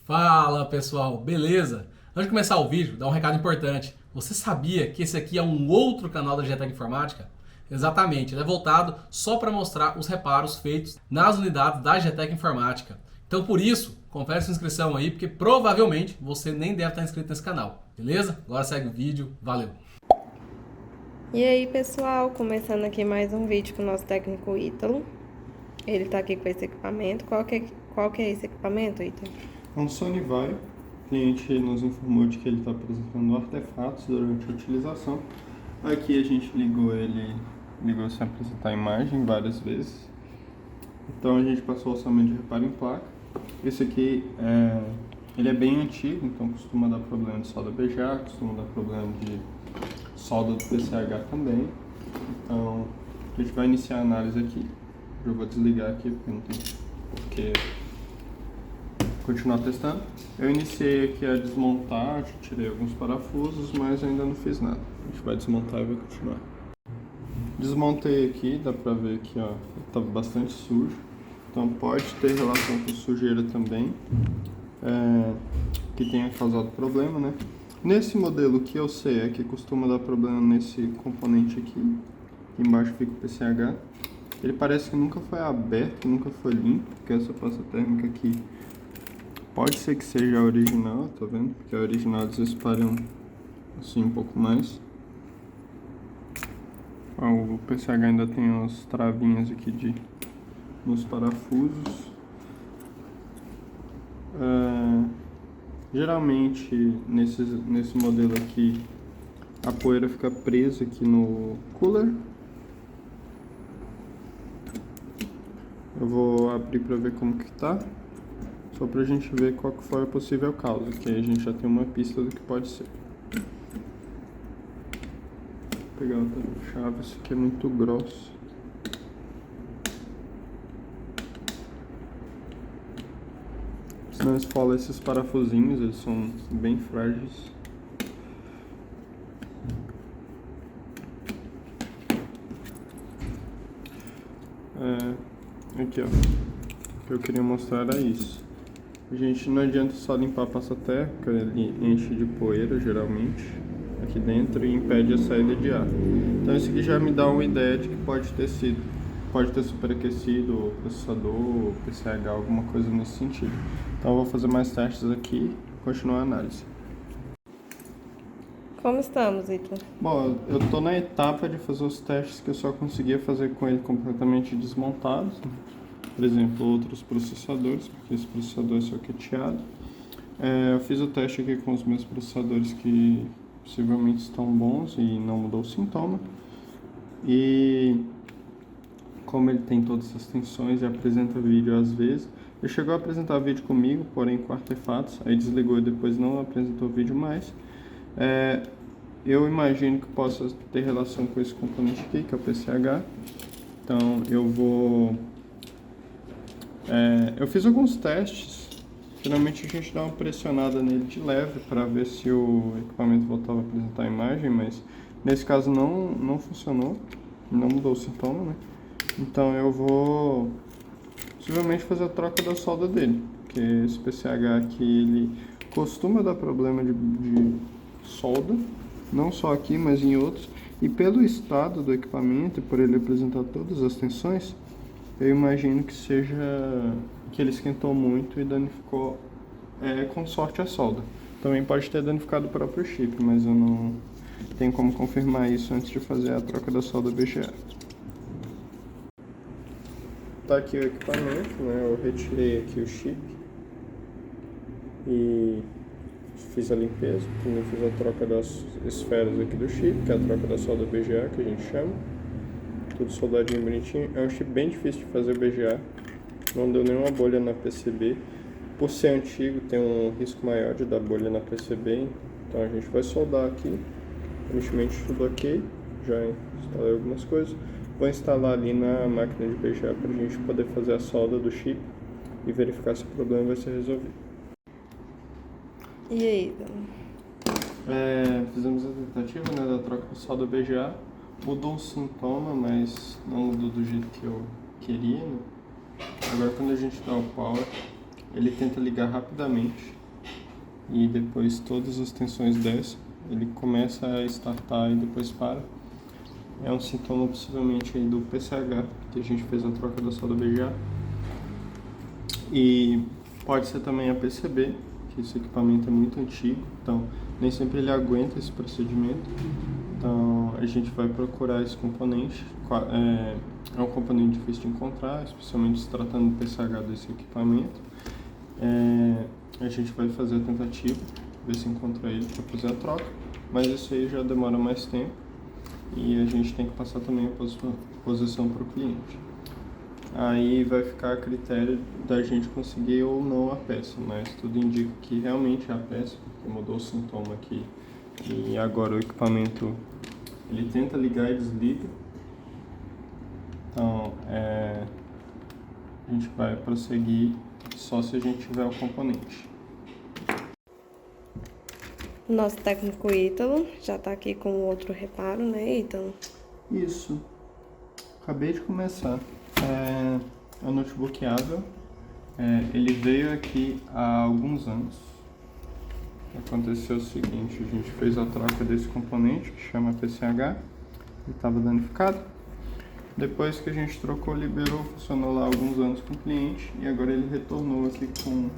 Fala pessoal, beleza? Antes de começar o vídeo, dá um recado importante. Você sabia que esse aqui é um outro canal da GTEC Informática? Exatamente, ele é voltado só para mostrar os reparos feitos nas unidades da GTEC Informática. Então por isso, confere sua inscrição aí, porque provavelmente você nem deve estar inscrito nesse canal, beleza? Agora segue o vídeo, valeu! E aí pessoal, começando aqui mais um vídeo com o nosso técnico Ítalo. Ele tá aqui com esse equipamento. Qual que é esse equipamento, Ítalo? É um Sony Vaio. O cliente nos informou de que ele está apresentando artefatos durante a utilização. Aqui a gente ligou sem apresentar a imagem várias vezes. Então a gente passou o orçamento de reparo em placa. Esse aqui ele é bem antigo, então costuma dar problema de solda BGA, costuma dar problema de solda do PCH também. Então a gente vai iniciar a análise aqui. Eu vou desligar aqui porque não tem porquê continuar testando. Eu iniciei aqui a desmontar, tirei alguns parafusos, mas ainda não fiz nada. A gente vai desmontar e vai continuar. Desmontei aqui, dá pra ver que ó, tá bastante sujo. Então pode ter relação com sujeira também, que tenha causado problema, né? Nesse modelo, o que eu sei é que costuma dar problema nesse componente aqui. Aqui embaixo fica o PCH. Ele parece que nunca foi aberto, nunca foi limpo, porque essa pasta térmica aqui pode ser que seja a original, tá vendo? Porque a original eles espalham assim um pouco mais. O PCH ainda tem umas travinhas aqui nos parafusos. Geralmente nesse modelo aqui a poeira fica presa aqui no cooler. Eu vou abrir para ver como que tá, só pra gente ver qual que foi a possível causa, que aí a gente já tem uma pista do que pode ser. Vou pegar outra chave, esse aqui é muito grosso. Senão esfola esses parafusinhos, eles são bem frágeis. Aqui ó, o que eu queria mostrar era isso. Gente, não adianta só limpar a pasta térmica, ele enche de poeira geralmente aqui dentro e impede a saída de ar. Então isso aqui já me dá uma ideia de que pode ter superaquecido o processador, o PCH, alguma coisa nesse sentido. Então eu vou fazer mais testes aqui e continuar a análise. Como estamos, Ítalo? Bom, eu tô na etapa de fazer os testes que eu só conseguia fazer com ele completamente desmontado. Por exemplo, outros processadores, porque esse processador é soqueteado. Eu fiz o teste aqui com os meus processadores que possivelmente estão bons e não mudou o sintoma. E como ele tem todas essas tensões e apresenta vídeo às vezes, ele chegou a apresentar vídeo comigo, porém com artefatos, aí desligou e depois não apresentou vídeo mais. Eu imagino que possa ter relação com esse componente aqui, que é o PCH. Então eu fiz alguns testes. Geralmente a gente dá uma pressionada nele de leve para ver se o equipamento voltava a apresentar a imagem, mas nesse caso não funcionou, não mudou o sintoma, né? Então eu vou possivelmente fazer a troca da solda dele, porque esse PCH aqui ele costuma dar problema de solda, não só aqui, mas em outros. E pelo estado do equipamento, e por ele apresentar todas as tensões, eu imagino que seja que ele esquentou muito e danificou, com sorte, a solda. Também pode ter danificado o próprio chip, mas eu não tenho como confirmar isso antes de fazer a troca da solda BGA. Tá aqui o equipamento, né? Eu retirei aqui o chip e fiz a limpeza. Também fiz a troca das esferas aqui do chip, que é a troca da solda BGA, que a gente chama. Tudo soldadinho, bonitinho. É um chip bem difícil de fazer BGA. Não deu nenhuma bolha na PCB. Por ser antigo, tem um risco maior de dar bolha na PCB. Então a gente vai soldar aqui. Aparentemente tudo ok. Já instalei algumas coisas. Vou instalar ali na máquina de BGA para a gente poder fazer a solda do chip e verificar se o problema vai ser resolvido. E aí, Ítalo? Fizemos a tentativa, né, da troca de solda BGA. Mudou o sintoma, mas não mudou do jeito que eu queria, né? Agora quando a gente dá o power, ele tenta ligar rapidamente. e depois todas as tensões descem, ele começa a startar e depois para. É um sintoma possivelmente aí do PCH, que a gente fez a troca da solda BGA. E pode ser também a PCB, que esse equipamento é muito antigo, então nem sempre ele aguenta esse procedimento. Então a gente vai procurar esse componente. É um componente difícil de encontrar, especialmente se tratando do PCH desse equipamento. A gente vai fazer a tentativa, ver se encontra ele para fazer a troca, mas isso aí já demora mais tempo e a gente tem que passar também a posição para o cliente. Aí vai ficar a critério da gente conseguir ou não a peça, mas tudo indica que realmente é a peça, porque mudou o sintoma aqui e agora o equipamento ele tenta ligar e desliga. Então a gente vai prosseguir só se a gente tiver o componente. Nosso técnico Ítalo já está aqui com outro reparo, né, Ítalo? Isso. Acabei de começar. É um notebook Avel. Ele veio aqui há alguns anos. Aconteceu o seguinte, a gente fez a troca desse componente que chama PCH. Ele estava danificado. Depois que a gente trocou, liberou, funcionou lá há alguns anos com o cliente e agora ele retornou aqui com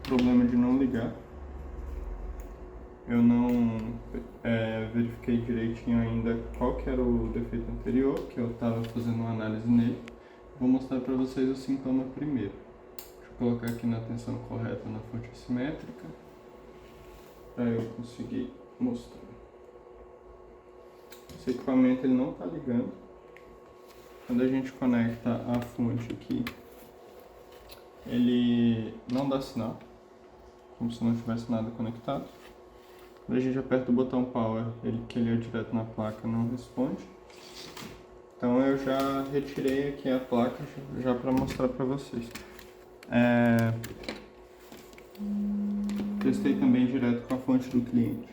problema de não ligar. Eu não verifiquei direitinho ainda qual que era o defeito anterior, que eu estava fazendo uma análise nele. Vou mostrar para vocês o sintoma primeiro. Deixa eu colocar aqui na tensão correta na fonte assimétrica, para eu conseguir mostrar. Esse equipamento ele não está ligando. Quando a gente conecta a fonte aqui, ele não dá sinal, como se não tivesse nada conectado. Quando a gente aperta o botão Power, que ele é direto na placa, não responde. Então eu já retirei aqui a placa já para mostrar para vocês. Testei também direto com a fonte do cliente.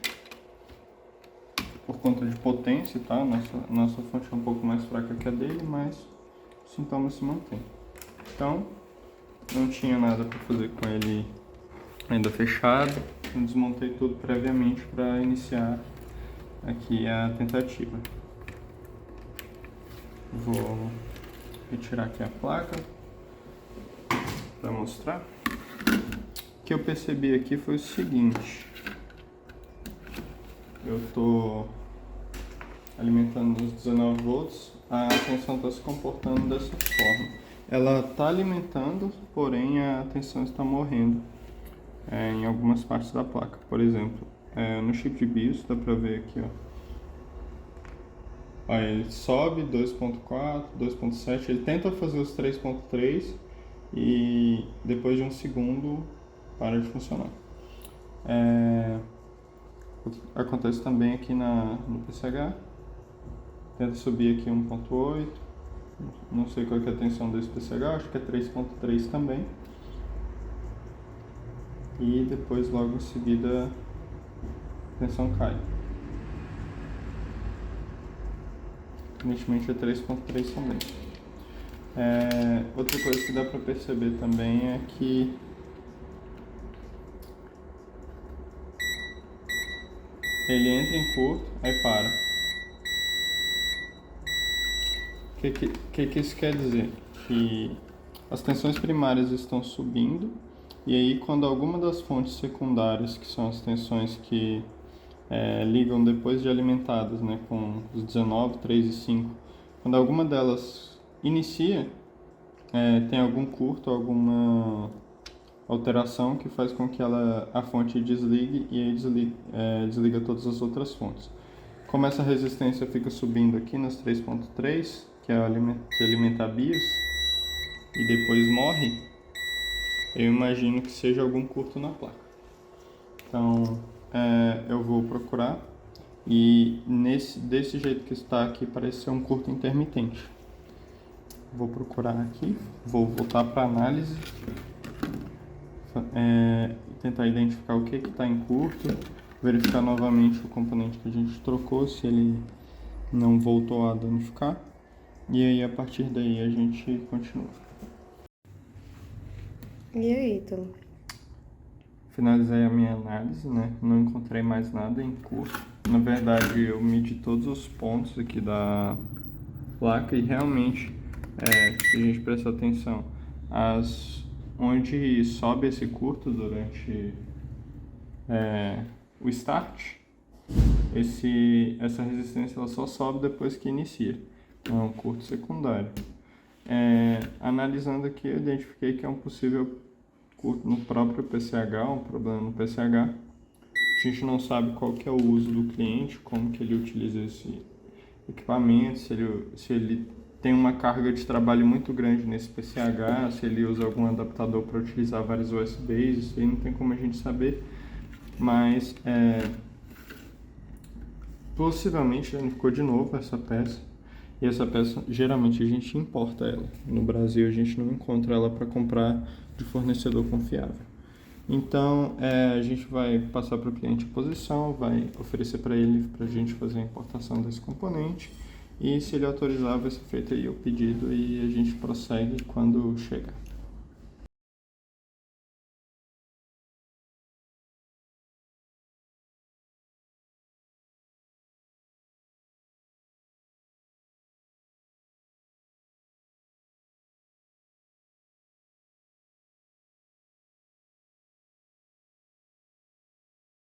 Por conta de potência, tá? Nossa fonte é um pouco mais fraca que a dele, mas o sintoma se mantém. Então, não tinha nada para fazer com ele ainda fechado. Eu desmontei tudo previamente para iniciar aqui a tentativa. Vou retirar aqui a placa para mostrar. O que eu percebi aqui foi o seguinte: eu estou alimentando nos 19 volts, a tensão está se comportando dessa forma. Ela está alimentando, porém a tensão está morrendo em algumas partes da placa. Por exemplo, no chip de BIOS, dá para ver aqui, ó. Ele sobe 2.4, 2.7, ele tenta fazer os 3.3 e depois de um segundo para de funcionar. Acontece também aqui no PCH. Tenta subir aqui 1.8, não sei qual que é a tensão desse PCH, acho que é 3.3 também. E depois logo em seguida a tensão cai. Aparentemente é 3.3 também. Outra coisa que dá para perceber também é que ele entra em curto, aí para. O que isso quer dizer? Que as tensões primárias estão subindo, e aí quando alguma das fontes secundárias, que são as tensões que ligam depois de alimentadas, né, com os 19, 3 e 5, quando alguma delas inicia, tem algum curto, alguma alteração que faz com que a fonte desligue e aí desliga todas as outras fontes. Como essa resistência fica subindo aqui nas 3.3, que alimenta a BIOS, e depois morre, eu imagino que seja algum curto na placa. Então, eu vou procurar, e desse jeito que está aqui, parece ser um curto intermitente. Vou procurar aqui, vou voltar para a análise, tentar identificar o que está em curto, verificar novamente o componente que a gente trocou, se ele não voltou a danificar, e aí a partir daí a gente continua. E aí, Ítalo? finalizei a minha análise, né? Não encontrei mais nada em curto. Na verdade, eu medi todos os pontos aqui da placa e realmente, se a gente prestar atenção, onde sobe esse curto durante o start, essa resistência ela só sobe depois que inicia. Então é um curto secundário. Analisando aqui, eu identifiquei que é um possível curto no próprio PCH, um problema no PCH. A gente não sabe qual que é o uso do cliente, como que ele utiliza esse equipamento, se ele tem uma carga de trabalho muito grande nesse PCH, se ele usa algum adaptador para utilizar vários USBs, isso aí não tem como a gente saber, mas possivelmente danificou de novo essa peça, e essa peça geralmente a gente importa ela. No Brasil a gente não encontra ela para comprar de fornecedor confiável. Então a gente vai passar para o cliente a posição, vai oferecer para ele para a gente fazer a importação desse componente, e se ele autorizar vai ser feito aí o pedido e a gente prossegue quando chegar.